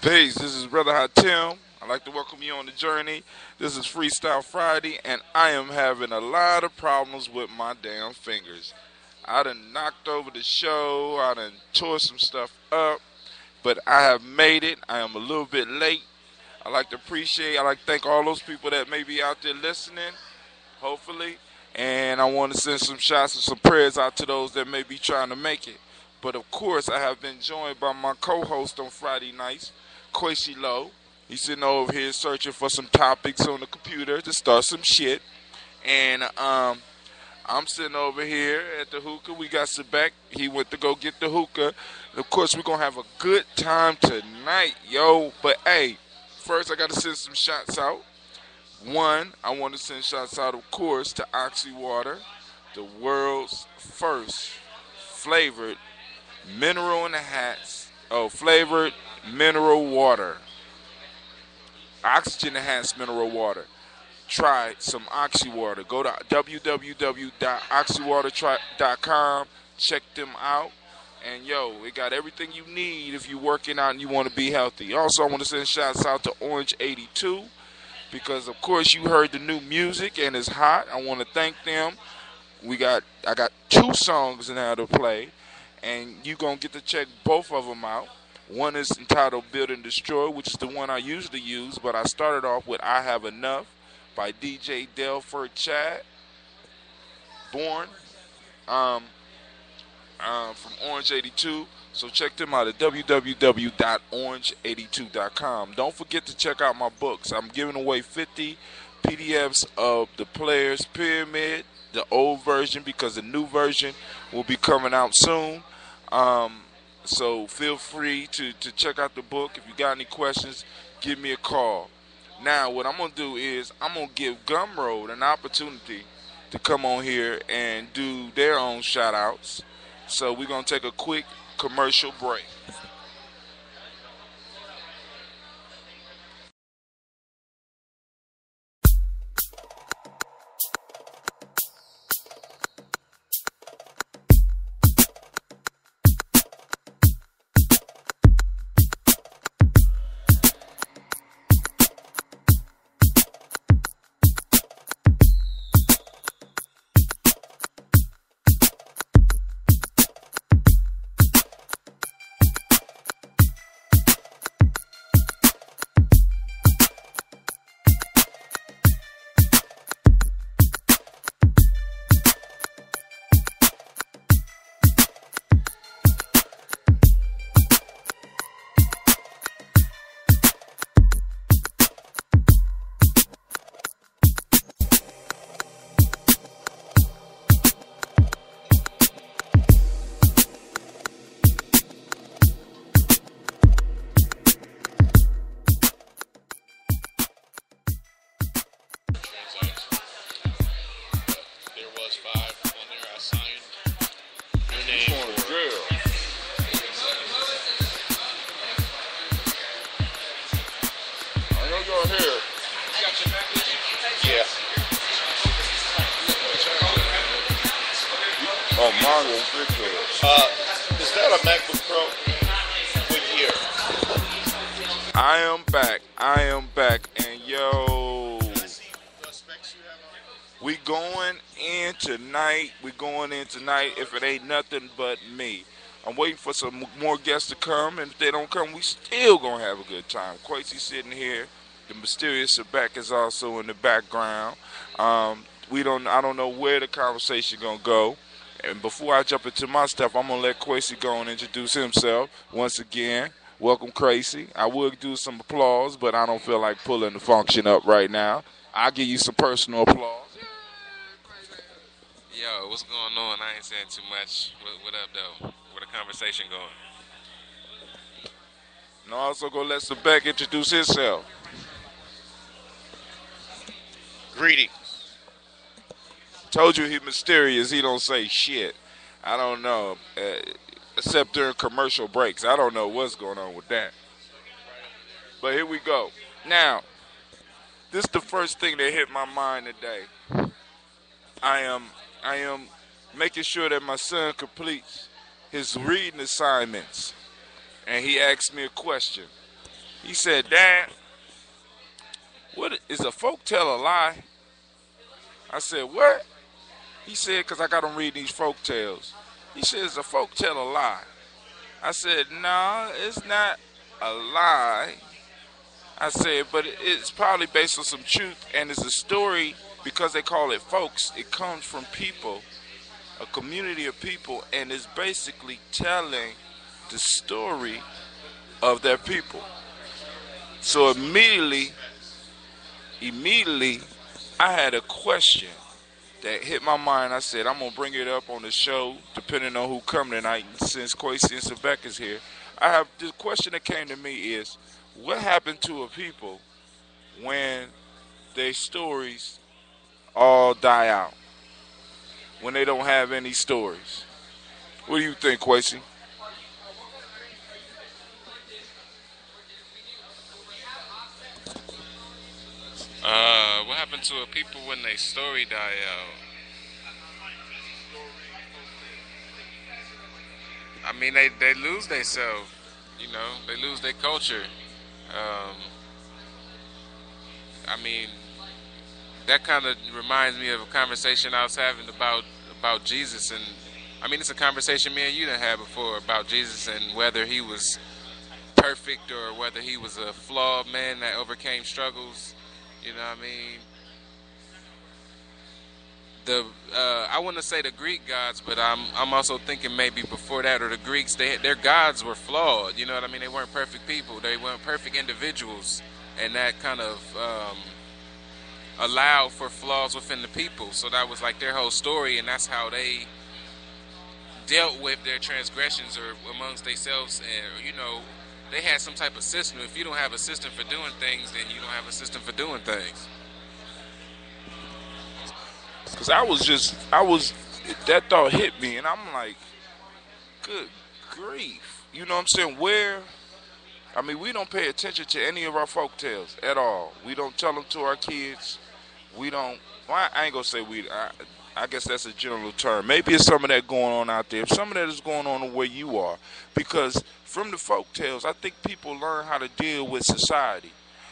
Peace, this is Brother ha2tim. I'd like to welcome you on the journey. This is Freestyle Friday, and I am having a lot of problems with my damn fingers. I done knocked over the show, I done tore some stuff up, but I have made it. I am a little bit late. I'd like to thank all those people that may be out there listening, hopefully. And I want to send some shots and some prayers out to those that may be trying to make it. But of course, I have been joined by my co-host on Friday nights, Kwesi Low. He's sitting over here searching for some topics on the computer to start some shit. And I'm sitting over here at the hookah. We got Sebek. He went to go get the hookah. And of course, we're going to have a good time tonight, yo. But hey, first I got to send some shots out. One, I want to send shots out, of course, to Oxy Water, the world's first flavored mineral in the hats. Flavored mineral water. Oxygen enhanced mineral water. Try some Oxy Water. Go to www.oxywater.com. Check them out. And yo, it got everything you need if you're working out and you want to be healthy. Also, I want to send shouts out to Orange 82 because, of course, you heard the new music and it's hot. I want to thank them. I got 2 songs in there to play, and you're going to get to check both of them out. One is entitled Build and Destroy, which is the one I usually use, but I started off with I Have Enough by DJ Delford Chad, born from Orange 82. So check them out at www.orange82.com. Don't forget to check out my books. I'm giving away 50 PDFs of the Players Pyramid, the old version, because the new version will be coming out soon. So feel free to check out the book. If you got any questions, give me a call. Now, what I'm going to do is I'm going to give Gumroad an opportunity to come on here and do their own shout-outs. So we're going to take a quick commercial break. Is that a MacBook Pro? What year? I am back, and yo, we going in tonight. If it ain't nothing but me. I'm waiting for some more guests to come, and if they don't come, we still gonna have a good time. Kwesi sitting here. The mysterious Sebek is also in the background. I don't know where the conversation gonna go. And before I jump into my stuff, I'm going to let Kwesi go and introduce himself once again. Welcome, Kwesi. I would do some applause, but I don't feel like pulling the function up right now. I'll give you some personal applause. Yo, what's going on? I ain't saying too much. What up, though? Where the conversation going? And I'm also going to let Sebek introduce himself. Greedy. Told you he mysterious. He don't say shit. I don't know. Except during commercial breaks. I don't know what's going on with that. But here we go. Now, this is the first thing that hit my mind today. I am making sure that my son completes his reading assignments. And he asked me a question. He said, "Dad, what is a folktale a lie?" I said, "What?" He said, "Because I got him reading these folk tales." He said, "Is a folk tale a lie?" I said, "No, it's not a lie." I said, "But it's probably based on some truth, and it's a story because they call it folks. It comes from people, a community of people, and it's basically telling the story of their people." So immediately, I had a question that hit my mind. I said, I'm going to bring it up on the show, depending on who come tonight. Since Kwesi and Sebek is here, I have the question that came to me is, what happened to a people when their stories all die out? When they don't have any stories? What do you think, Kwesi? What happened to a people when they story die out? I mean, they lose themselves. You know, they lose their culture. I mean, that kind of reminds me of a conversation I was having about Jesus, and I mean, it's a conversation me and you done had before about Jesus and whether he was perfect or whether he was a flawed man that overcame struggles. You know what I mean? I want to say the Greek gods, but I'm also thinking maybe before that, or the Greeks, their gods were flawed. You know what I mean? They weren't perfect people. They weren't perfect individuals, and that kind of allowed for flaws within the people. So that was like their whole story, and that's how they dealt with their transgressions or amongst themselves. And you know, they had some type of system. If you don't have a system for doing things, then you don't have a system for doing things. Because that thought hit me, and I'm like, good grief. You know what I'm saying? We don't pay attention to any of our folk tales at all. We don't tell them to our kids. We don't, well, I ain't going to say I guess that's a general term. Maybe it's some of that going on out there. Some of that is going on where you are. Because from the folk tales, I think people learn how to deal with society,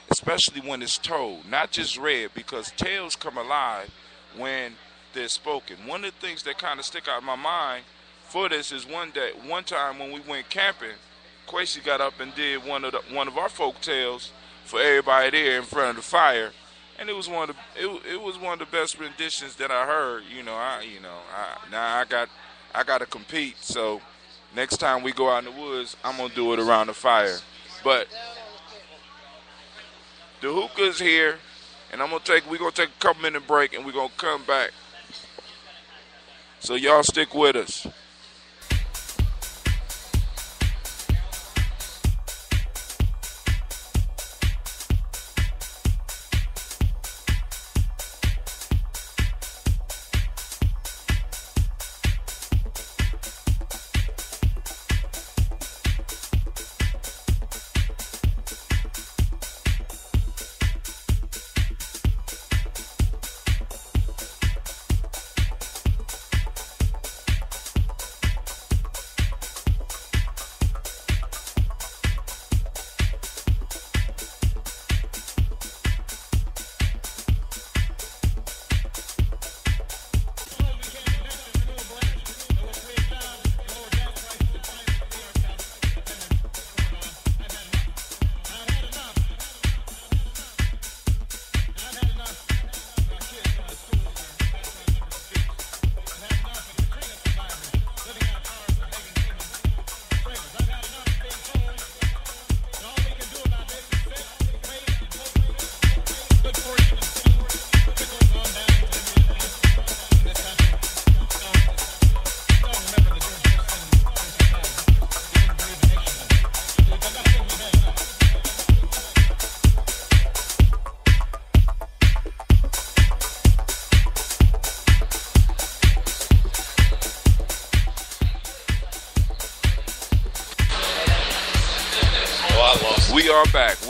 especially when it's told, not just read, because tales come alive when they're spoken. One of the things that kind of stick out in my mind for this is one time when we went camping, Kwesi got up and did one of our folk tales for everybody there in front of the fire, and it was one of the best renditions that I heard. Now I got to compete. So next time we go out in the woods, I'm gonna do it around the fire. But the hookah's here. And we're gonna take a couple minute break, and we're gonna come back. So y'all stick with us.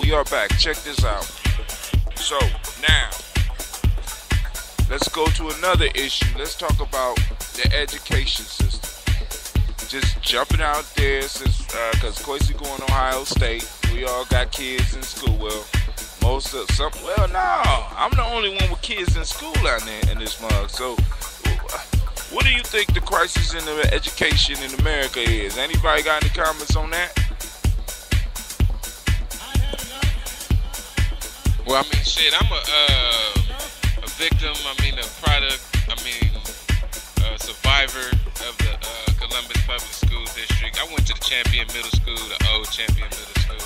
We are back. Check this out. So, now, let's go to another issue. Let's talk about the education system. Just jumping out there, since because Kwesi going to Ohio State, We all got kids in school. Well, most of some. Well, no, I'm the only one with kids in school out there in this mug. So, what do you think the crisis in the education in America is? Anybody got any comments on that? Well, I mean, shit, I'm a victim. I mean, a product. I mean, a survivor of the Columbus Public School District. I went to the Champion Middle School, the old Champion Middle School.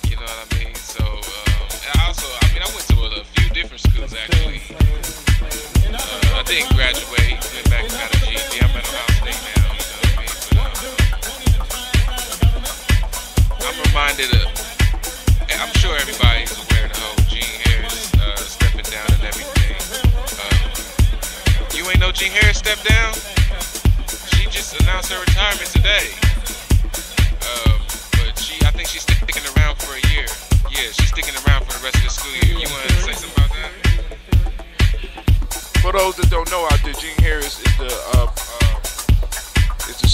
You know what I mean? So, and I went to a few different schools actually. I didn't graduate. Went back and got a GED. I'm at Ohio State now. You know what I mean? But I'm reminded of. I'm sure everybody's aware of the whole Jean Harris stepping down and everything. You ain't know Jean Harris stepped down? She just announced her retirement today. But I think she's sticking around for a year. Yeah, she's sticking around for the rest of the school year. You want to say something about that? For those that don't know out there, Jean Harris is the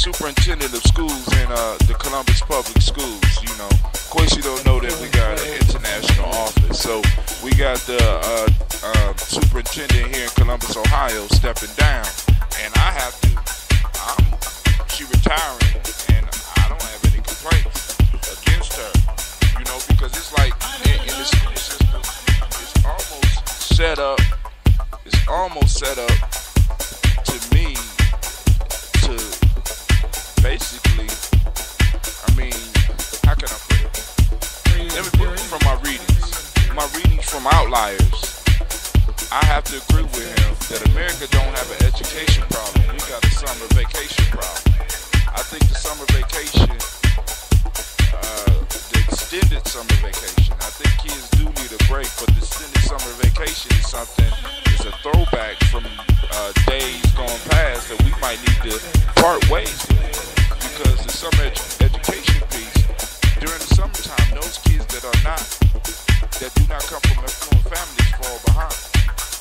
superintendent of schools in the Columbus Public Schools. You know, Kwesi Low know that we got an international office, so we got the superintendent here in Columbus, Ohio, stepping down, and she retiring, and I don't have any complaints against her. You know, because it's like in the school system, it's almost set up to me to basically, I mean, how can I put it? Let me put it from my readings from Outliers. I have to agree with him that America don't have an education problem. We got a summer vacation problem. I think the summer vacation, the extended summer vacation, I think kids do need a break, but the extended summer vacation is a throwback from days gone past that we might need to part ways with. Because the summer education piece, during the summertime, those kids that do not come from affluent families fall behind.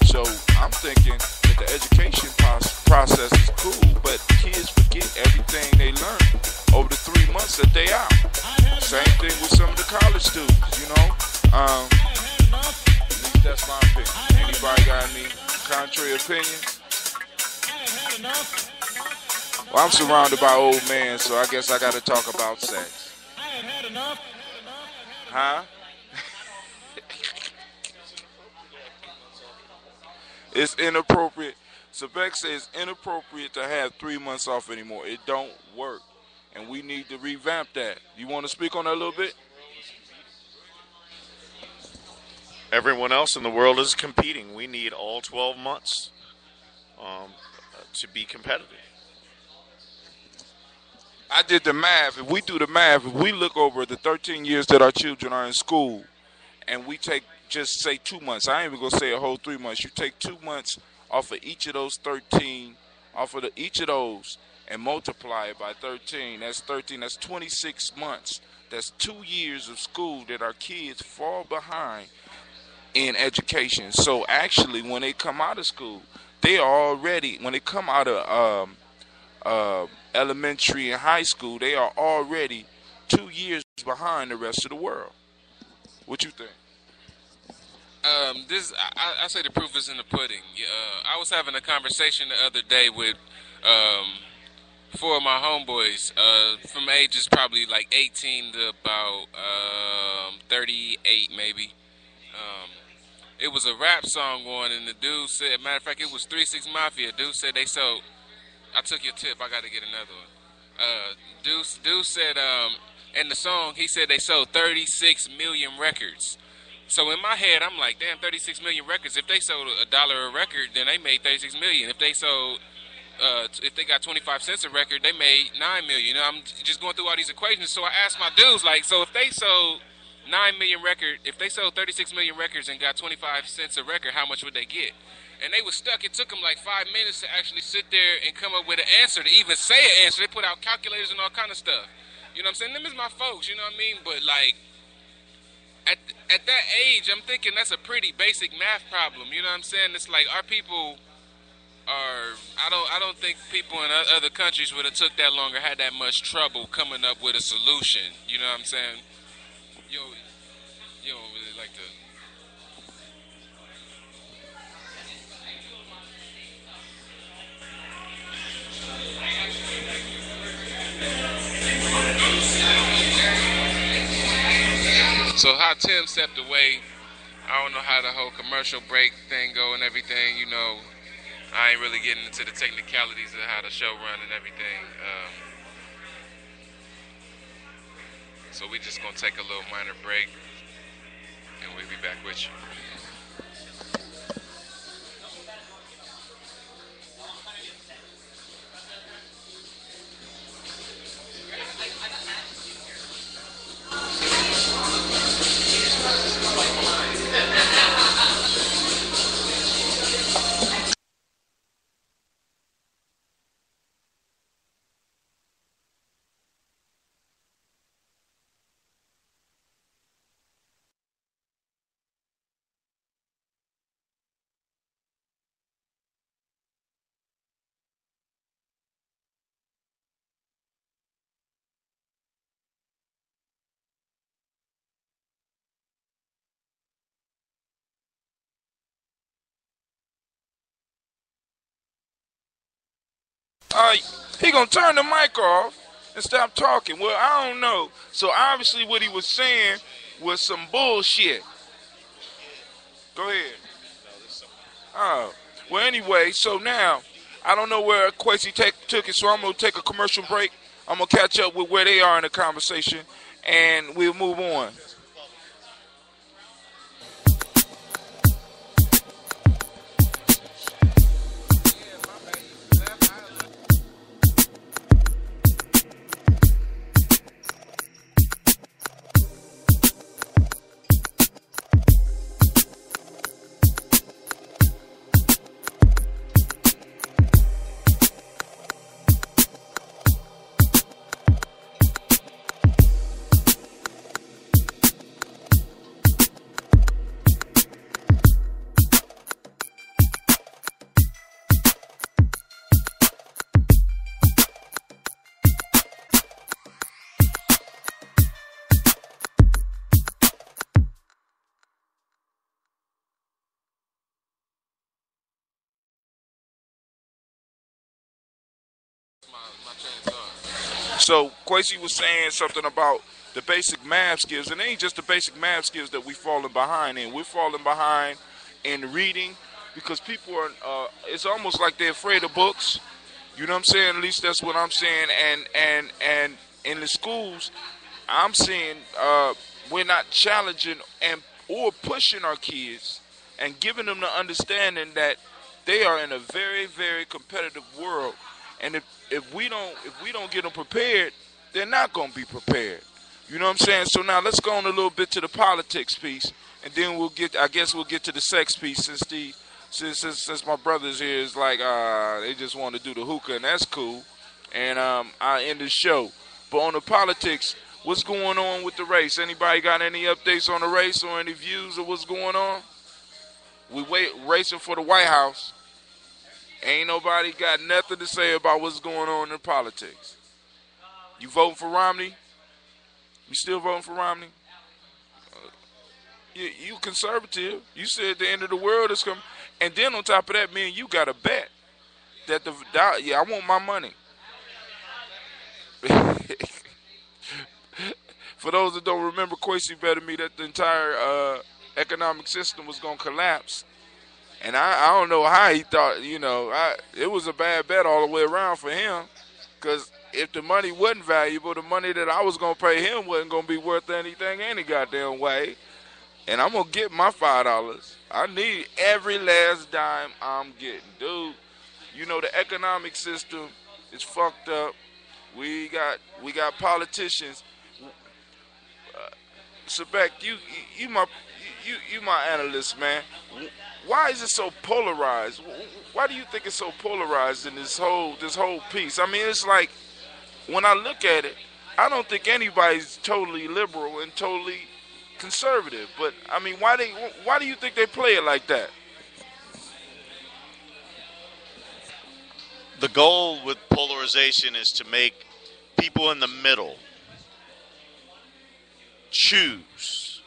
So I'm thinking that the education process is cool, but kids forget everything they learn over the 3 months that they out. Same thing with some of the college students, you know. At least that's my opinion. Anybody got any contrary opinions? Well, I'm surrounded by old men, so I guess I got to talk about sex. Huh? It's inappropriate. Sebek says it's inappropriate to have 3 months off anymore. It don't work, and we need to revamp that. You want to speak on that a little bit? Everyone else in the world is competing. We need all 12 months to be competitive. I did the math. If we do the math, if we look over the 13 years that our children are in school, and we take just say 2 months, I ain't even going to say a whole 3 months. You take 2 months off of each of those 13, each of those, and multiply it by 13. That's 13. That's 26 months. That's 2 years of school that our kids fall behind in education. So actually, when they come out of school, they are already, when they come out of elementary and high school, they are already 2 years behind the rest of the world. What you think? I say the proof is in the pudding. I was having a conversation the other day with 4 of my homeboys from ages probably like 18 to about 38 maybe. It was a rap song going, and the dude said, matter of fact, it was 3 6 Mafia. Dude said they sold. I took your tip. I got to get another one. Dude said, in the song, he said they sold 36 million records. So in my head, I'm like, damn, 36 million records. If they sold $1 a record, then they made 36 million. If they sold, if they got 25 cents a record, they made 9 million. You know, I'm just going through all these equations. So I asked my dudes, like, so if they sold 9 million records, if they sold 36 million records and got 25 cents a record, how much would they get? And they were stuck. It took them like 5 minutes to actually sit there and come up with an answer, to even say an answer. They put out calculators and all kind of stuff. You know what I'm saying? Them is my folks, you know what I mean? But like, at that age, I'm thinking that's a pretty basic math problem. You know what I'm saying? It's like our people are. I don't think people in other countries would have took that long or had that much trouble coming up with a solution. You know what I'm saying? You don't really like to. So ha2tim stepped away. I don't know how the whole commercial break thing go and everything. You know, I ain't really getting into the technicalities of how the show run and everything. So we just gonna take a little minor break, and we'll be back with you. Uh, he gonna turn the mic off and stop talking. Well, I don't know. So obviously, what he was saying was some bullshit. Go ahead. Oh, well, anyway. So now I don't know where Kwesi took it. So I'm gonna take a commercial break. I'm gonna catch up with where they are in the conversation, and we'll move on. My train of thought. So Kwesi was saying something about the basic math skills, and it ain't just the basic math skills that we falling behind in. We're falling behind in reading because people are. It's almost like they're afraid of books. You know what I'm saying? At least that's what I'm saying. And in the schools, I'm seeing we're not challenging and or pushing our kids and giving them the understanding that they are in a very, very competitive world. And if we don't get them prepared, they're not going to be prepared. You know what I'm saying? So now let's go on a little bit to the politics piece, and then I guess we'll get to the sex piece since my brothers here is like they just want to do the hookah, and that's cool. And I end the show. But on the politics, what's going on with the race? Anybody got any updates on the race or any views of what's going on? We racing for the White House. Ain't nobody got nothing to say about what's going on in politics. You voting for Romney? You still voting for Romney? You conservative. You said the end of the world is coming. And then on top of that, me and you got a bet that I want my money. For those that don't remember, Kwesi betted me that the entire economic system was going to collapse. And I don't know how he thought, it was a bad bet all the way around for him. Because if the money wasn't valuable, the money that I was going to pay him wasn't going to be worth anything any goddamn way. And I'm going to get my $5. I need every last dime I'm getting. Dude, the economic system is fucked up. We got politicians. Sebek, you my analyst, man. Why is it so polarized? Why do you think it's so polarized in this whole piece? I mean, it's like when I look at it, I don't think anybody's totally liberal and totally conservative. But I mean, why do you think they play it like that? The goal with polarization is to make people in the middle choose.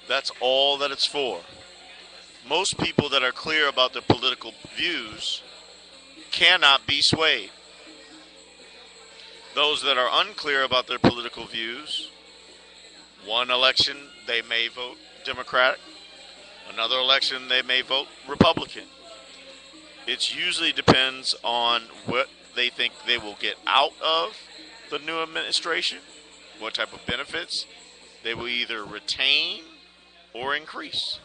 That's all that it's for. Most people that are clear about their political views cannot be swayed. Those that are unclear about their political views, one election they may vote Democratic, another election they may vote Republican. It usually depends on what they think they will get out of the new administration, what type of benefits they will either retain or increase.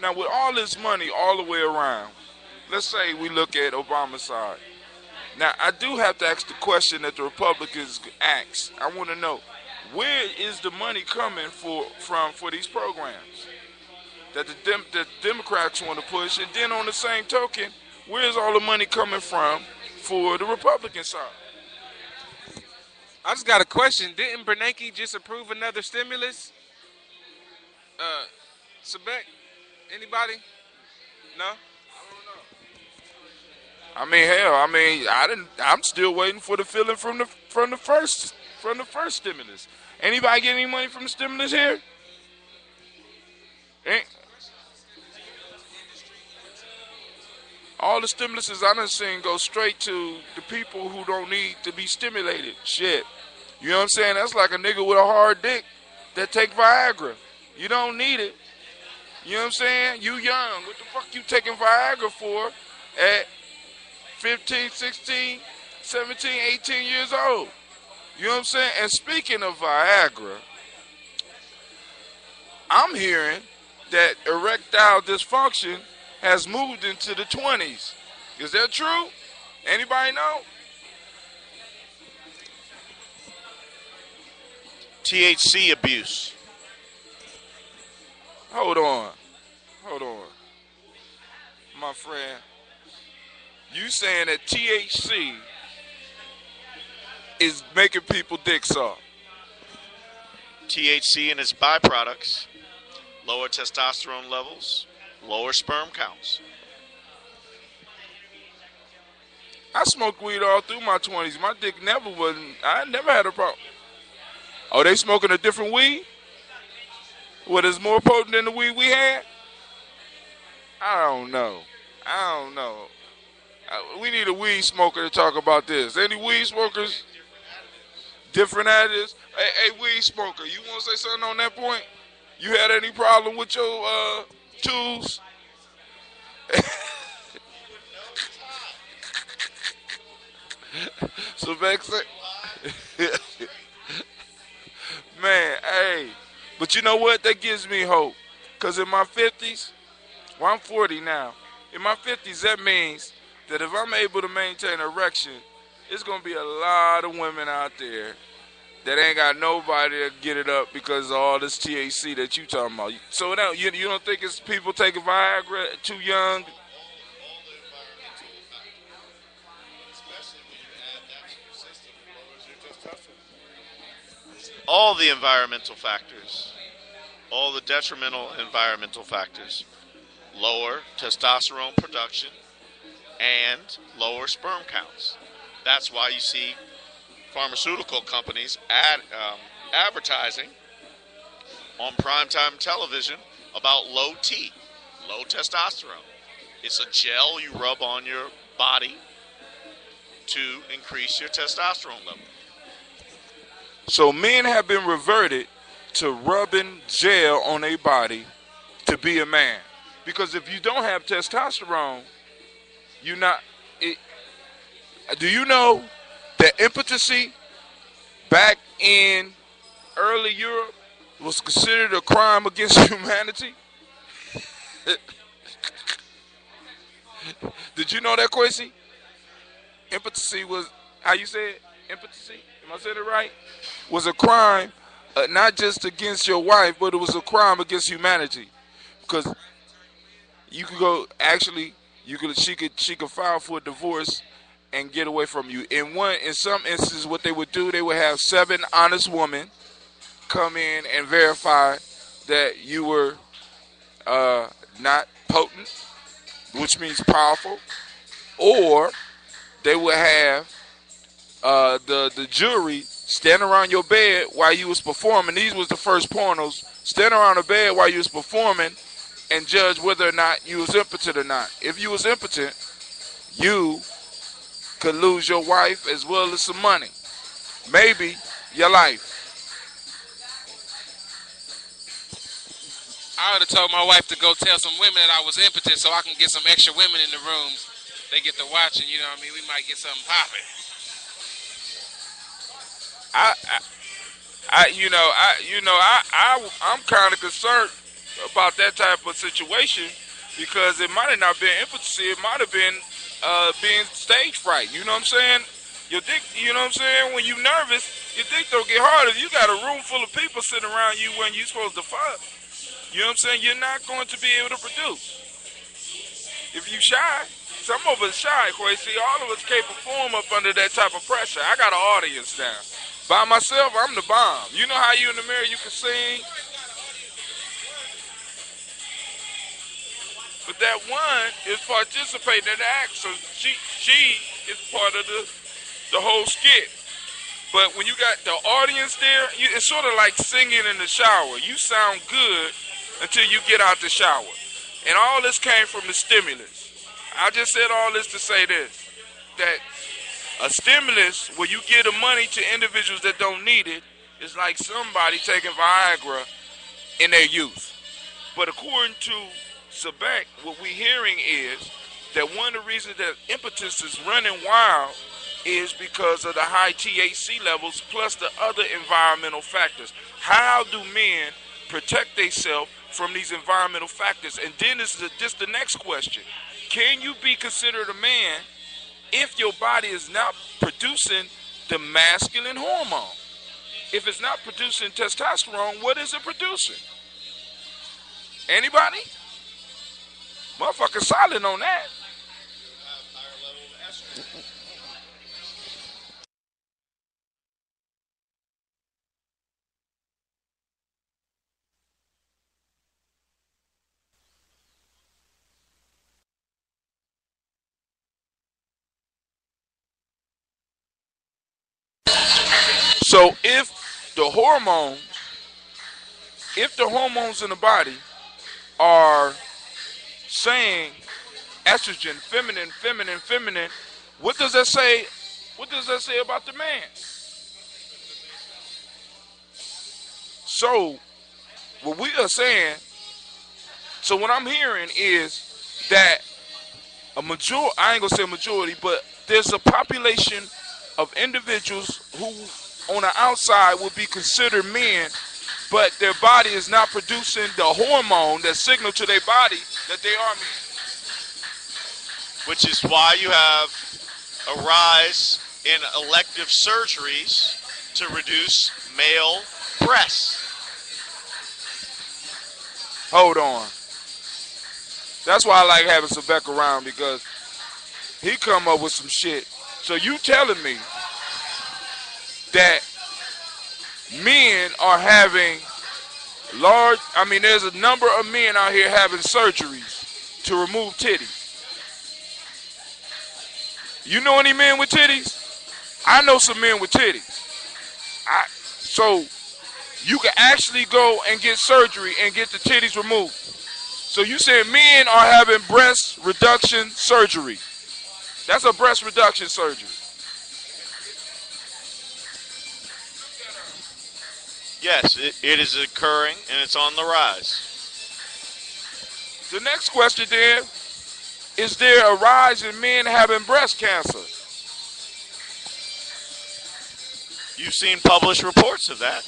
Now, with all this money all the way around, let's say we look at Obama's side. Now, I do have to ask the question that the Republicans ask. I want to know, where is the money coming from for these programs that the Democrats want to push? And then on the same token, where is all the money coming from for the Republican side? I just got a question. Didn't Bernanke just approve another stimulus? Sebek? Anybody? No? I mean, hell, I'm still waiting for the feeling from the first stimulus. Anybody get any money from the stimulus here? All the stimuluses I done seen go straight to the people who don't need to be stimulated. Shit. You know what I'm saying? That's like a nigga with a hard dick that take Viagra. You don't need it. You know what I'm saying? You young. What the fuck you taking Viagra for at 15, 16, 17, 18 years old? You know what I'm saying? And speaking of Viagra, I'm hearing that erectile dysfunction has moved into the 20s. Is that true? Anybody know? THC abuse. Hold on. My friend, you saying that THC is making people dick soft? THC and its byproducts, lower testosterone levels, lower sperm counts. I smoked weed all through my 20s. My dick I never had a problem. Oh, they smoking a different weed? What is more potent than the weed we had? I don't know. We need a weed smoker to talk about this. Any weed smokers? Different additives? Hey, weed smoker, you want to say something on that point? You had any problem with your tools? So back man, hey. But you know what? That gives me hope. Because in my 50s, well, I'm 40 now. In my 50s, that means that if I'm able to maintain erection, it's going to be a lot of women out there that ain't got nobody to get it up because of all this THC that you talking about. So now, you don't think it's people taking Viagra too young? All the environmental factors, all the detrimental environmental factors, lower testosterone production and lower sperm counts. That's why you see pharmaceutical companies advertising on primetime television about low T, low testosterone. It's a gel you rub on your body to increase your testosterone level. So men have been reverted to rubbing gel on their body to be a man. Because if you don't have testosterone, you're not. Do you know that impotency back in early Europe was considered a crime against humanity? Did you know that, Kwesi? Impotency was, how you say it? Impotency? Am I saying it right? Was a crime, not just against your wife, but it was a crime against humanity. Because you could go, actually, she could file for a divorce and get away from you. In some instances, what they would do, they would have 7 honest women come in and verify that you were not potent, which means powerful, or they would have the jury stand around your bed while you was performing. These was the first pornos. Stand around the bed while you was performing and judge whether or not you was impotent or not. If you was impotent, you could lose your wife as well as some money. Maybe your life. I would have told my wife to go tell some women that I was impotent so I can get some extra women in the rooms. They get to watching, you know what I mean? We might get something popping. I'm kind of concerned about that type of situation because it might have not been impotency. It might have been being stage fright. You know what I'm saying? Your dick, you know what I'm saying? When you nervous, your dick don't get harder. You got a room full of people sitting around you when you supposed to fuck. You know what I'm saying? You're not going to be able to produce. If you shy, some of us shy, Kwesi. All of us can't perform up under that type of pressure. I got an audience now. By myself, I'm the bomb. You know how you in the mirror, you can sing? But that one is participating in the act, so she is part of the whole skit. But when you got the audience there, it's sort of like singing in the shower. You sound good until you get out the shower. And all this came from the stimulus. I just said all this to say this, that a stimulus where you give the money to individuals that don't need it is like somebody taking Viagra in their youth. But according to Sebek, what we're hearing is that one of the reasons that impotence is running wild is because of the high THC levels plus the other environmental factors. How do men protect themselves from these environmental factors? And then this is just the next question. Can you be considered a man if your body is not producing the masculine hormone? If it's not producing testosterone, what is it producing? Anybody? Motherfucker silent on that. So if the hormones in the body are saying estrogen, feminine, what does that say? What does that say about the man? So what we are saying, so what I'm hearing is that I ain't gonna say majority, but there's a population of individuals who on the outside would be considered men, but their body is not producing the hormone that signal to their body that they are men. Which is why you have a rise in elective surgeries to reduce male breasts. Hold on. That's why I like having Sebek around, because he come up with some shit. So you telling me that men are having there's a number of men out here having surgeries to remove titties. You know any men with titties? I know some men with titties. So you can actually go and get surgery and get the titties removed. So you said men are having breast reduction surgery. That's a breast reduction surgery. Yes, it is occurring, and it's on the rise. The next question then, is there a rise in men having breast cancer? You've seen published reports of that.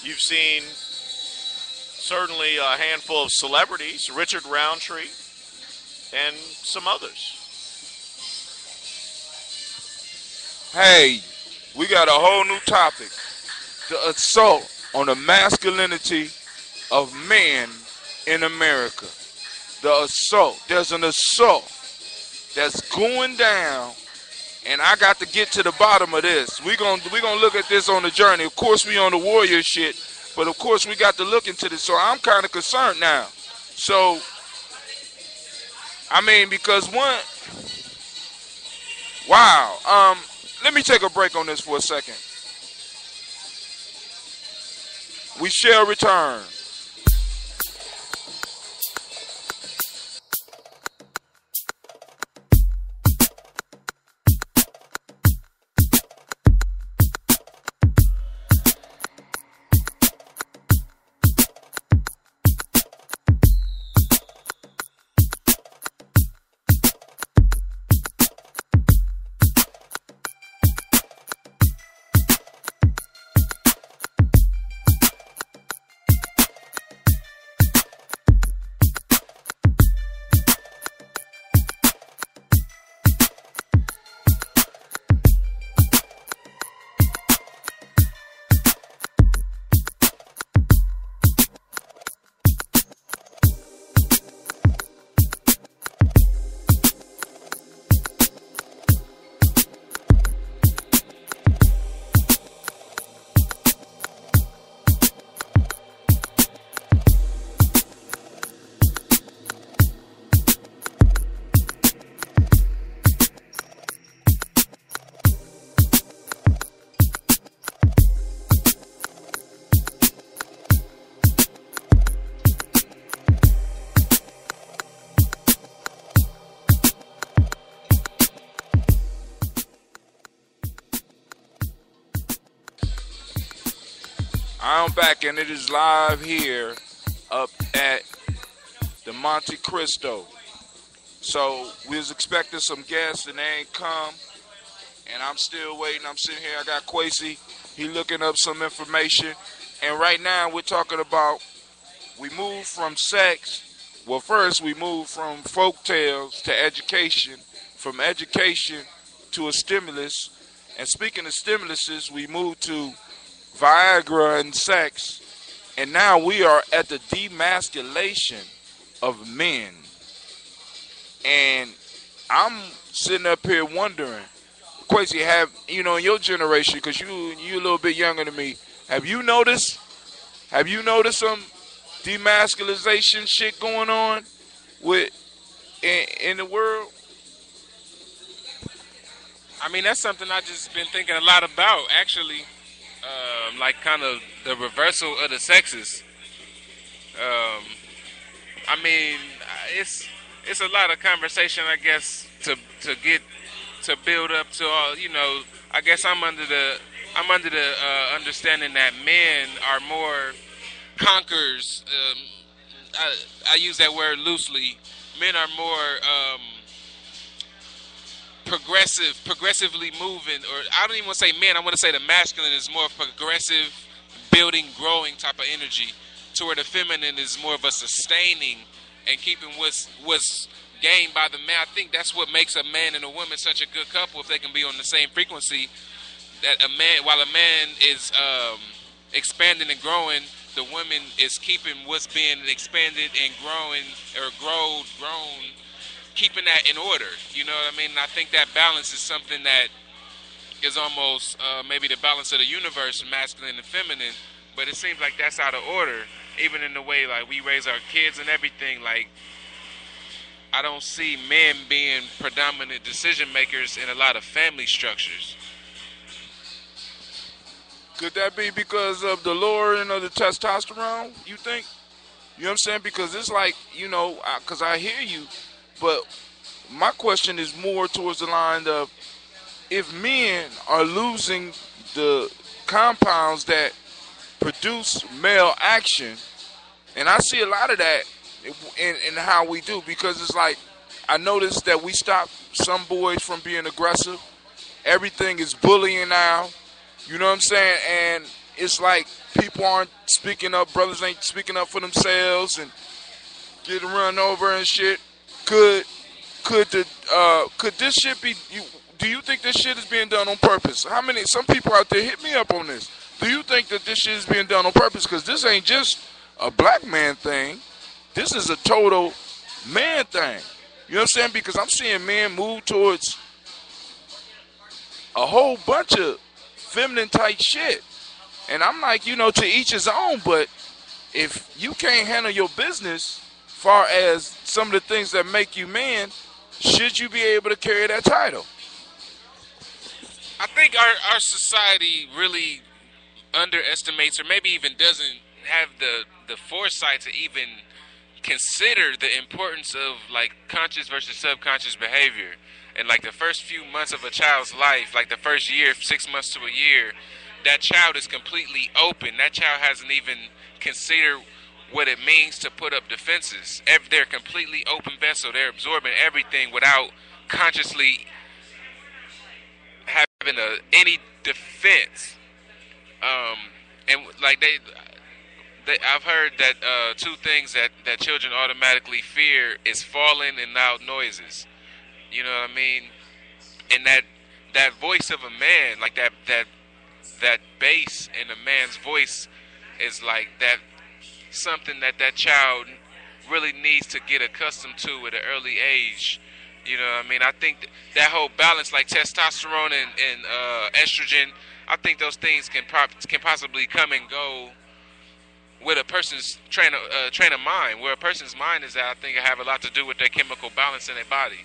You've seen certainly a handful of celebrities, Richard Roundtree, and some others. Hey, we got a whole new topic. The assault on the masculinity of men in America. The assault. There's an assault that's going down, and I got to get to the bottom of this. We're gonna look at this on the journey. Of course, we on the warrior shit, but of course we got to look into this. So I'm kind of concerned now. So, because wow. Let me take a break on this for a second. We shall return. I'm back, and it is live here up at the Monte Cristo. So we was expecting some guests, and they ain't come. And I'm still waiting. I'm sitting here. I got Kwesi. He looking up some information. And right now we're talking about, we moved from sex. Well, first we moved from folk tales to education. From education to a stimulus. And speaking of stimuluses, we moved to Viagra and sex, and now we are at the demasculation of men. And I'm sitting up here wondering, Kwesi, have in your generation, because you a little bit younger than me, have you noticed some demasculization shit going on in the world? I mean, that's something I just been thinking a lot about, actually. Like kind of the reversal of the sexes. I mean, it's a lot of conversation, I guess, to build up to all. I guess I'm under the understanding that men are more conquerors. I use that word loosely. Men are more progressively moving, or I don't even want to say men, I want to say the masculine is more progressive, building, growing type of energy, to where the feminine is more of a sustaining and keeping what's gained by the man. I think that's what makes a man and a woman such a good couple, if they can be on the same frequency. That while a man is expanding and growing, the woman is keeping what's being expanded and growing, or grown, keeping that in order. You know what I mean? And I think that balance is something that is almost maybe the balance of the universe, masculine and feminine. But it seems like that's out of order, even in the way like we raise our kids and everything. Like, I don't see men being predominant decision makers in a lot of family structures. Could that be because of the lowering of the testosterone, you think? You know what I'm saying? Because it's like, because I hear you, but my question is more towards the line of, if men are losing the compounds that produce male action, and I see a lot of that in how we do, because it's like, I noticed that we stopped some boys from being aggressive. Everything is bullying now. You know what I'm saying? And it's like people aren't speaking up. Brothers ain't speaking up for themselves and getting run over and shit. Could this shit be? Do you think this shit is being done on purpose? Some people out there hit me up on this. Do you think that this shit is being done on purpose? Because this ain't just a black man thing. This is a total man thing. You know what I'm saying? Because I'm seeing men move towards a whole bunch of feminine type shit. And I'm like, to each his own, but if you can't handle your business far as some of the things that make you man, should you be able to carry that title? I think our society really underestimates, or maybe even doesn't have the foresight to even consider the importance of like conscious versus subconscious behavior. And like the first few months of a child's life, like the first year, 6 months to a year, that child is completely open. That child hasn't even considered what it means to put up defenses. They're a completely open vessel. They're absorbing everything without consciously having any defense. And like I've heard that two things that children automatically fear is falling and loud noises. You know what I mean? And that voice of a man, like that bass in a man's voice, is like that something that child really needs to get accustomed to at an early age. You know what I mean? I think that whole balance, like testosterone and estrogen, I think those things can possibly come and go with a person's train of mind. Where a person's mind is at, I think it have a lot to do with their chemical balance in their body.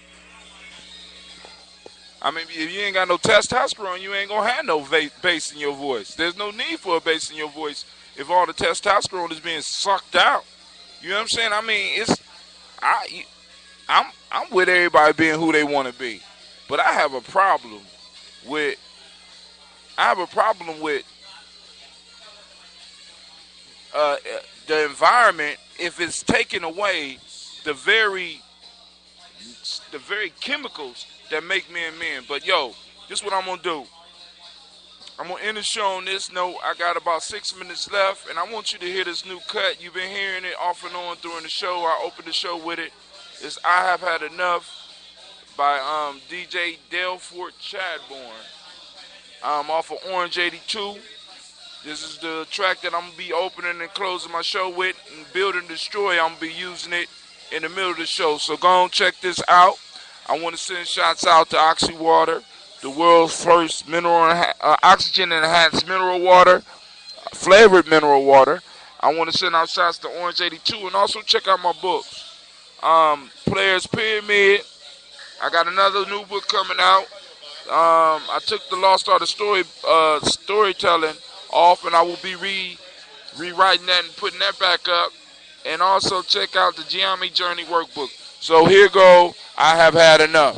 I mean, if you ain't got no testosterone, you ain't gonna have no bass in your voice. There's no need for a bass in your voice if all the testosterone is being sucked out. You know what I'm saying? I mean, I'm with everybody being who they want to be, but I have a problem with the environment if it's taking away the very chemicals that make men men. But yo, this is what I'm gonna do. I'm gonna end the show on this note. I got about 6 minutes left, and I want you to hear this new cut. You've been hearing it off and on during the show. I opened the show with it. It's "I Have Had Enough" by DJ Delfort Chadbourne, off of Orange 82. This is the track that I'm gonna be opening and closing my show with, and Build and Destroy. I'm gonna be using it in the middle of the show. So go on, check this out. I want to send shots out to Oxy Water, the world's first oxygen enhanced mineral water, flavored mineral water. I want to send out shots to Orange 82, and also check out my books. Players Pyramid. I got another new book coming out. I took the Lost Art of storytelling off, and I will be rewriting that and putting that back up. And also check out the Giammi Journey workbook. So here go, I Have Had Enough.